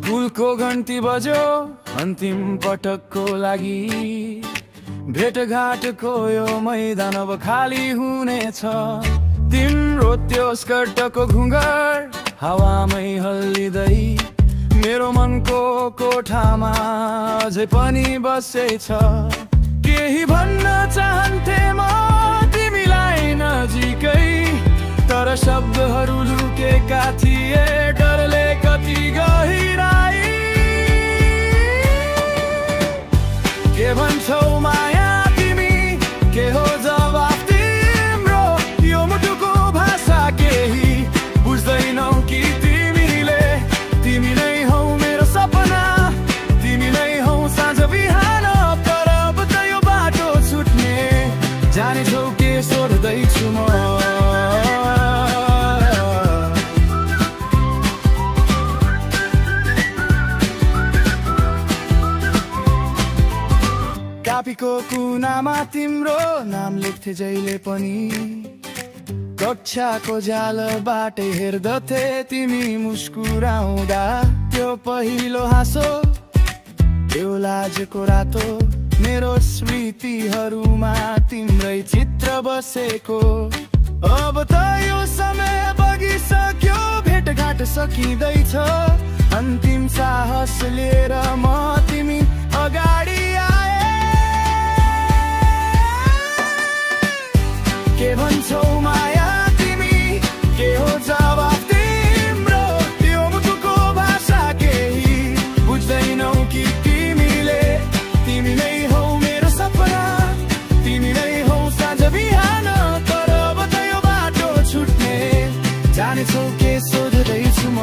स्कुलको घन्टी बज्यो अन्तिम पटकको लागि भेटघाटको यो मैदान अब खाली हुनेछ। तिम्रो त्यो स्कर्टको घुँघर हावामै हल्लिँदै मेरो मनको कोठामा अझै पनि बसेछ। केही भन्न चाहन्थे म तिमीलाई नजिकै, तर शब्दहरू लुकेका थिए डरले कति गहिराई। के भन्छौ माया तिमी, के हो जवाफ तिम्रो? यो मुटुको भाषा केही बुझ्दैनौ कि तिमीले? तिमी नै हौ मेरो सपना, तिमी नै हौ साँझ बिहान, तर अब त यो बाटो छुट्ने जानेछौ के सोध्दैछु म। कापीको कुनामा तिम्रो नाम लेख्थे जहिले पनि, कक्षाको जालबाट हेर्दथे तिमी मुस्कुराउँदा। त्यो पहिलो हाँसो, त्यो लाजको रातो, मेरो स्मृतिहरूमा तिम्रै चित्र बसेको। अब त यो समय बगिसक्यो, भेटघाट सकिँदैछ। अन्तिम साहस लिएर म तिमी अगाडि आए। के भन्छौ माया तिमी, के हो जवाफ तिम्रो? यो मुटुको भाषा केही बुझ्दैनौ कि तिमीले? तिमी नै हौ मेरो सपना, तिमी नै हौ साँझ बिहान, तर अब त यो बाटो छुट्ने जानेछौ के सोध्दैछु म।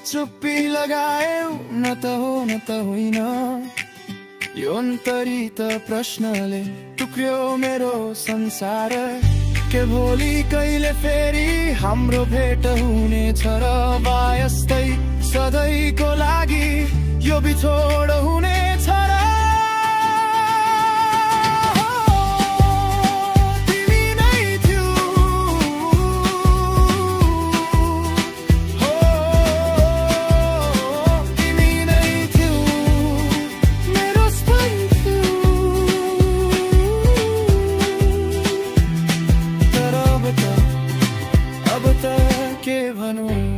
चुप्पी लगायौ, न त हो न त होइन। यो अन्तरित प्रश्नले टुक्र्यो मेरो संसार। के भोलि कहिले फेरि हाम्रो भेट हुनेछ र यस्तै सधैँको लागि यो बिछोड हुनेछ र? के भनौँ